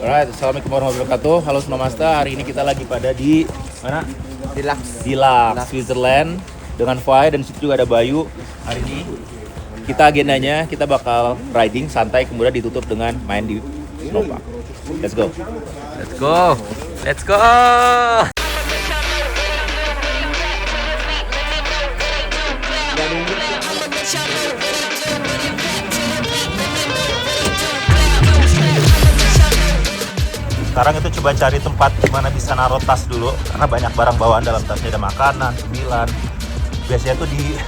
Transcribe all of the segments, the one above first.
Alright, assalamualaikum warahmatullahi wabarakatuh. Halo Snowmaster, hari ini kita lagi pada di mana? Di Lux, Switzerland dengan Fai, dan situ juga ada Bayu. Hari ini kita agendanya kita bakal riding santai, kemudian ditutup dengan main di snowpark. Let's go. Let's go. Let's go. Sekarang itu coba cari tempat di mana bisa naruh tas dulu, karena banyak barang bawaan dalam tasnya, ada makanan, cemilan. Biasanya tuh di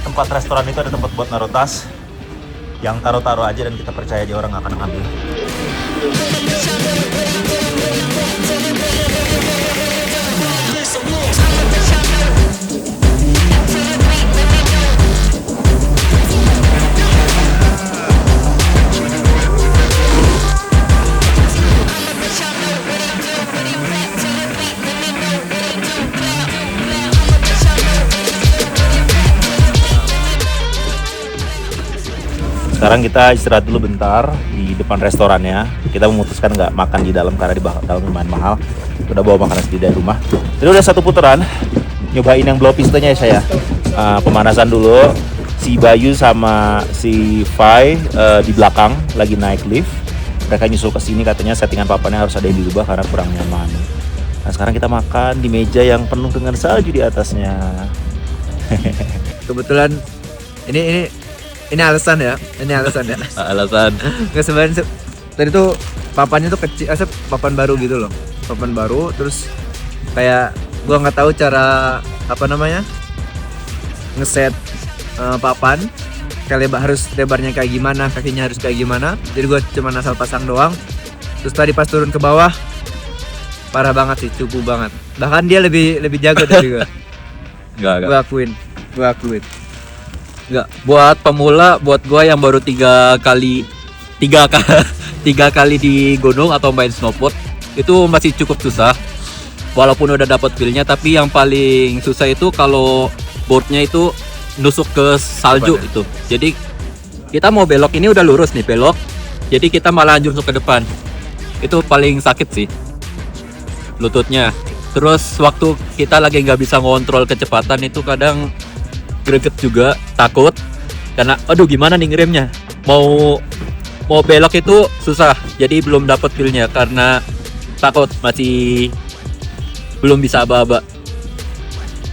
tempat restoran itu ada tempat buat naruh tas yang taruh-taruh aja, dan kita percaya dia orang nggak akan ngambil. Sekarang kita istirahat dulu bentar di depan restorannya. Kita memutuskan nggak makan di dalam karena di dalam lumayan mahal. Udah bawa makanan sendiri dari rumah. Jadi udah satu putaran, nyobain yang blow pistonnya ya saya. Pemanasan dulu. Si Bayu sama si Fai di belakang lagi naik lift. Mereka nyusul ke sini, katanya settingan papannya harus ada yang dirubah karena kurang nyaman. Nah sekarang kita makan di meja yang penuh dengan salju di atasnya. Kebetulan ini alasan ya, alasan. Nggak sebenarnya tadi tuh papannya tuh kecil, papan baru gitu loh, papan baru. Terus kayak gua nggak tahu cara ngeset papan, harus lebarnya kayak gimana, kakinya harus kayak gimana. Jadi gua cuma asal pasang doang. Terus tadi pas turun ke bawah parah banget sih, cupu banget. Bahkan dia lebih jago dari gua. Enggak. Gua akuin. Enggak. Buat pemula, buat gua yang baru tiga kali di gunung atau main snowboard, itu masih cukup susah. Walaupun udah dapat feel-nya, tapi yang paling susah itu kalau boardnya itu nusuk ke salju itu. Jadi kita mau belok, ini udah lurus nih belok, jadi kita malah nusuk ke depan. Itu paling sakit sih lututnya. Terus waktu kita lagi nggak bisa ngontrol kecepatan itu kadang greget juga, takut karena aduh gimana nih ngeremnya, mau belok itu susah, jadi belum dapat feel-nya karena takut, masih belum bisa aba-aba.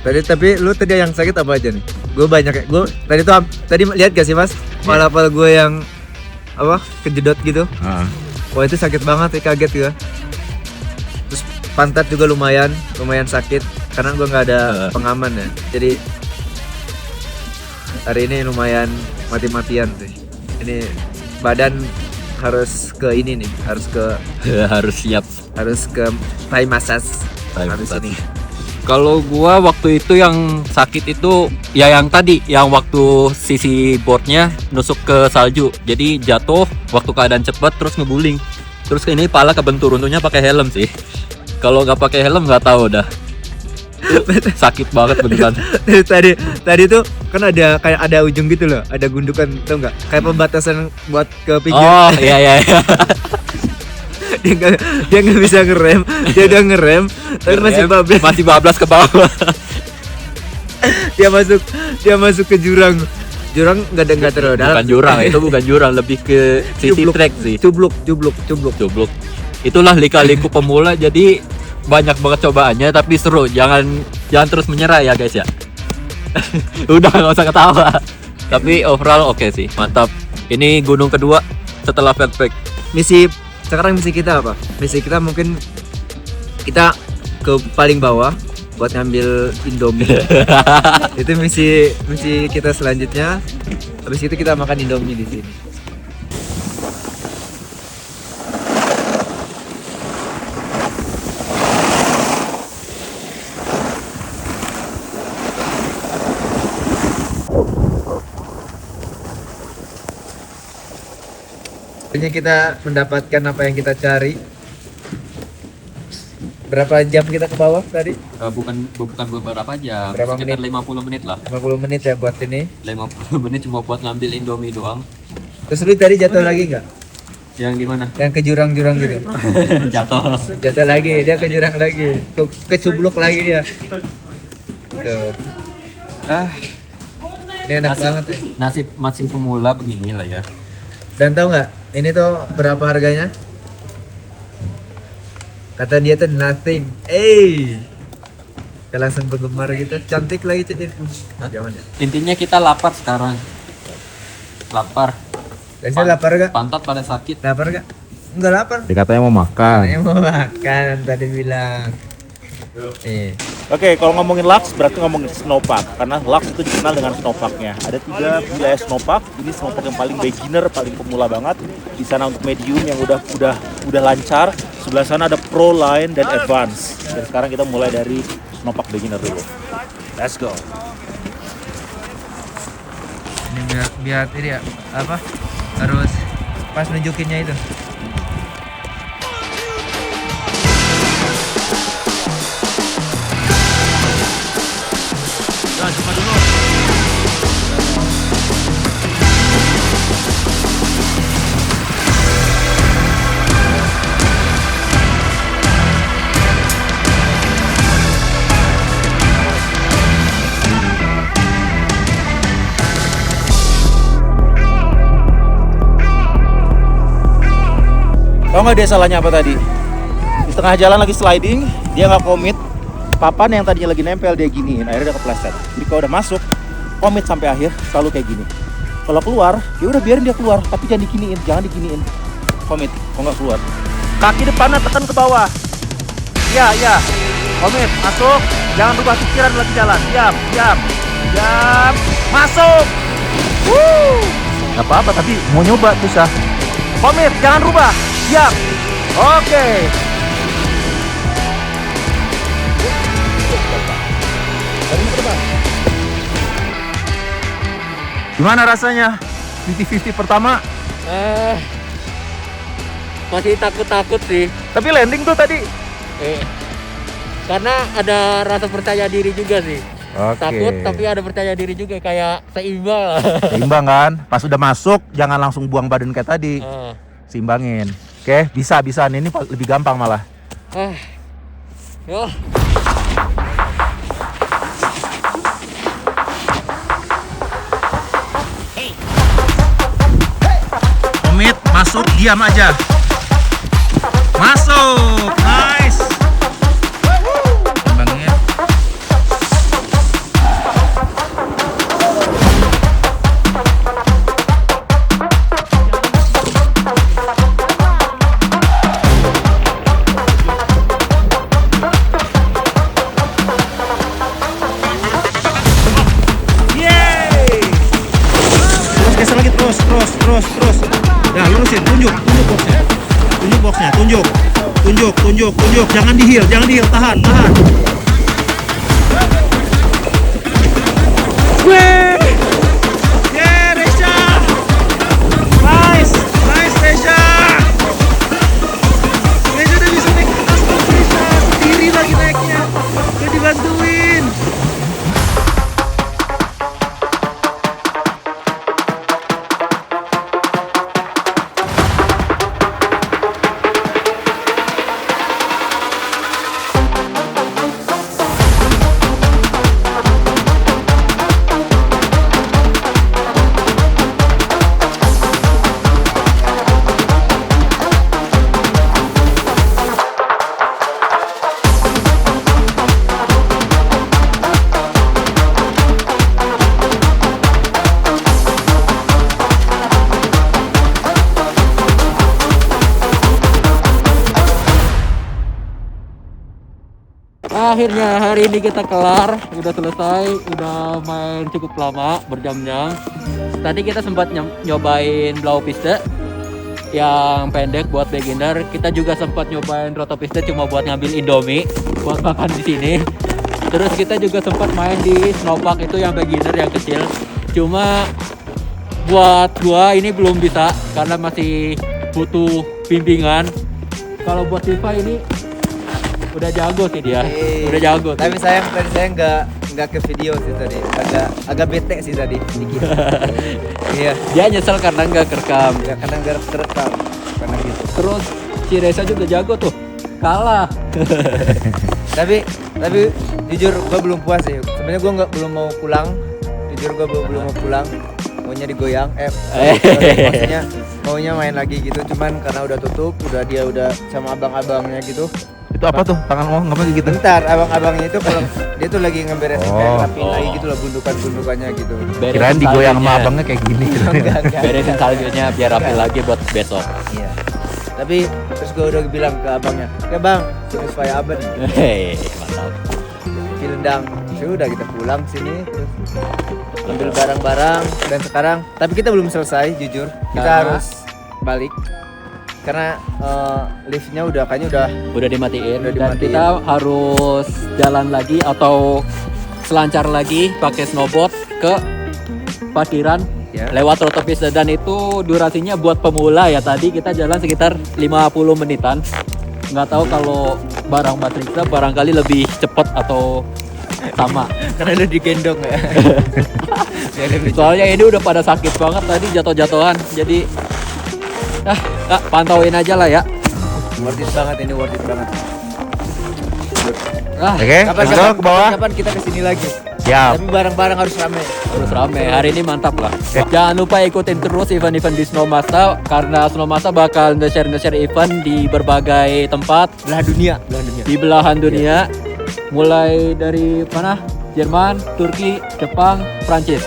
Tapi lu tadi yang sakit apa aja nih? Gue banyak, gue tadi lihat gak sih mas? Malah gue yang kejedot gitu. Wah itu sakit banget ya, kaget gue. Terus pantat juga lumayan sakit karena gue nggak ada pengaman ya. Jadi hari ini lumayan mati-matian sih. Ini badan harus ke ini nih, harus siap, harus ke Thai massage. Ini. Kalau gua waktu itu yang sakit itu ya yang tadi, yang waktu sisi boardnya nusuk ke salju, jadi jatuh waktu keadaan cepat terus ngeguling. Terus ini pala kebentur, untungnya pakai helm sih. Kalau nggak pakai helm nggak tahu dah. Sakit banget beneran. Tadi tuh kan ada ujung gitu loh, ada gundukan, tau nggak? Kayak pembatasan buat ke pinggir. Oh iya. dia nggak bisa ngerem, dia udah ngerem, tapi masih bablas ke bawah. dia masuk ke jurang nggak terlalu dalam. Bukan jurang, itu bukan jurang, lebih ke city track sih. Cubluk. Itulah lika-liku pemula, jadi banyak banget cobaannya, tapi seru. Jangan terus menyerah ya guys ya. Udah nggak usah ketawa. Tapi overall oke sih, mantap. Ini gunung kedua setelah Fairpack. Sekarang misi kita apa? Misi kita mungkin kita ke paling bawah buat ngambil Indomie. Itu misi kita selanjutnya. Habis itu kita makan Indomie di sini. Akhirnya kita mendapatkan apa yang kita cari. Berapa jam kita ke bawah tadi? Bukan beberapa jam, berapa sekitar menit? 50 menit lah. 50 menit ya buat ini. 50 menit cuma buat ngambil Indomie doang. Terus lu tadi jatuh lagi nggak? Yang di mana? Yang ke jurang-jurang gitu. Jatuh. Jatuh lagi, dia ke jurang lagi. Ke cubluk lagi dia. Tuh. Ini enak banget ya. Nasib masih pemula begini lah ya. Dan tahu nggak, ini tuh berapa harganya? Kata dia tuh nothing. Kita langsung penggemar gitu, cantik lagi cek itu. Jangan ya. Intinya kita lapar sekarang. Lapar. Biasanya lapar gak? Pantat pada sakit. Lapar gak? Enggak lapar. Dia katanya mau makan. Saya mau makan tadi bilang. Oke, kalau ngomongin Lux berarti ngomongin snowpark karena Lux itu dikenal dengan snowparknya. Ada 3 wilayah snowpark. Ini snowpark yang paling beginner, paling pemula banget. Di sana untuk medium yang udah lancar. Sebelah sana ada pro, line dan advance. Dan sekarang kita mulai dari snowpark beginner dulu. Let's go. Ini biar ini ya, apa? Harus pas nunjukinnya itu. Nah, coba dulu. Tau nggak dia salahnya apa tadi? Di tengah jalan lagi sliding, dia nggak komit. Papan yang tadinya lagi nempel dia giniin, akhirnya dia kepleset. Jadi kalau udah masuk, komit sampai akhir selalu kayak gini. Kalau keluar, ya udah biarin dia keluar, tapi jangan diginiin. Komit, kok nggak keluar. Kaki depannya tekan ke bawah. Ya. Komit, masuk. Jangan rubah pikiran lagi jalan. Diam. Masuk. Gak apa-apa, tapi mau nyoba susah. Komit, jangan rubah. Diam. Oke. Gimana rasanya? 50-50 pertama? Masih takut sih. Tapi landing tuh tadi. Karena ada rasa percaya diri juga sih. Oke. Takut tapi ada percaya diri juga, kayak seimbang. Seimbang kan? Pas udah masuk jangan langsung buang badan kayak tadi. Seimbangin. Oke, bisa. Ini lebih gampang malah. Yo. Komit, masuk, diam aja. Masuk, nice. Seimbangin. Terus. Nah, lurusin, tunjuk boxnya. Tunjuk. Jangan dihil, tahan. Wih! Yeah, Resha! Nice, Resha! Resha udah bisa naik ke atas tuh, Resha. Sendiri lagi naiknya. Udah dibantuin. Akhirnya hari ini kita kelar, udah selesai, udah main cukup lama, berjam-jam. Tadi kita sempat nyobain blow piste yang pendek buat beginner. Kita juga sempat nyobain roto piste cuma buat ngambil Indomie buat makan di sini. Terus kita juga sempat main di snowpark itu yang beginner yang kecil. Cuma buat gua ini belum bisa karena masih butuh bimbingan. Kalau buat Siva ini udah jago sih dia. Udah jago. Tapi sayang tadi saya nggak ke video sih tadi. Agak bete sih tadi. Dikit. Iya. Dia nyesel karena nggak kerekam. Ya, karena nggak terekam. karena gitu. Terus si Reza juga jago tuh, kalah. Tapi jujur gue belum puas sih. Sebenarnya gue belum mau pulang. Jujur gue belum mau pulang. Maunya digoyang. Maksudnya maunya main lagi gitu. Cuman karena udah tutup, dia udah sama abang-abangnya gitu. Itu apa tuh? Tangan lo ngapa gitu? Bentar, abang-abangnya itu kalau dia tuh lagi ngeberesin kayak rapiin lagi gitu loh bundukannya gitu. Kirain digoyang sama abangnya kayak gini. Enggak. Beresin saljunya biar rapi lagi buat besok. Iya. Tapi terus gue udah bilang ke abangnya, ya bang, supaya abang Hei, mantap. Cilendang. Sudah kita pulang sini terus ambil barang-barang dan sekarang tapi kita belum selesai jujur. Kita harus balik karena liftnya kayaknya udah dimatiin. Udah Dan dimatiin. kita harus jalan lagi atau selancar lagi pakai snowboard ke parkiran Ya. lewat rotopis, dan itu durasinya buat pemula ya, tadi kita jalan sekitar 50 menitan. Nggak tahu kalau barang Matrixnya barangkali lebih cepat atau sama. karena udah digendong ya. Biar lebih Soalnya ini udah pada sakit banget tadi jatuh-jatuhan. Jadi pantauin aja lah ya. worth it banget. Oke, let's go ke bawah. Kapan kita kesini lagi? Siap. Tapi barang-barang harus ramai. Harus rame, hari ini mantap lah. Jangan lupa ikutin terus event-event di Snowmasa, karena Snowmasa bakal nge-share event di berbagai tempat Belahan dunia. di belahan dunia. Mulai dari mana? Jerman, Turki, Jepang, Prancis.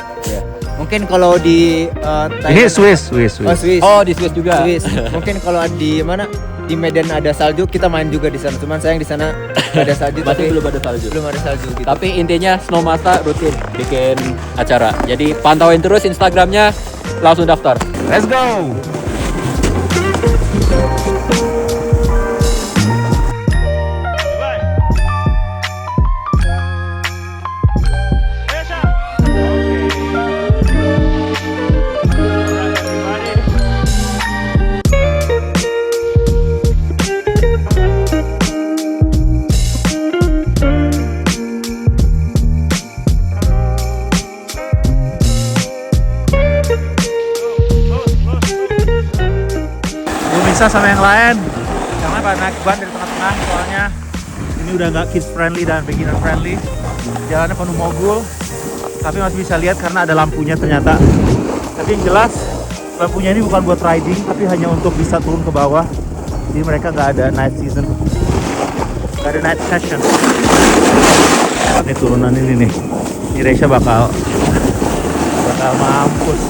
Mungkin kalau di Ini Thailand- Swiss. Oh, Swiss. Oh, di Swiss juga. Swiss. Mungkin kalau di mana? Di Medan ada salju, kita main juga di sana. Cuman sayang di sana nggak ada salju, Masih tapi belum ada salju. belum ada salju gitu. Tapi intinya Snowmasa rutin bikin acara. Jadi pantauin terus Instagramnya, langsung daftar. Let's go. Bisa sama yang lain karena pada naik ban dari tengah-tengah, soalnya ini udah nggak kids friendly dan beginner friendly. Jalannya penuh mogul, tapi masih bisa lihat karena ada lampunya ternyata. Tapi yang jelas lampunya ini bukan buat riding, tapi hanya untuk bisa turun ke bawah. Jadi mereka nggak ada night season, nggak ada night session. Ini turunan ini nih, ini Resha bakal mampus.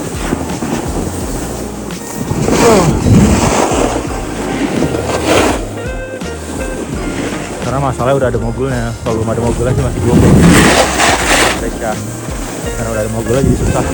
Karena masalahnya udah ada mogulnya. Kalau belum ada mogulnya sih masih belum mereka. Karena udah ada mogulnya jadi susah.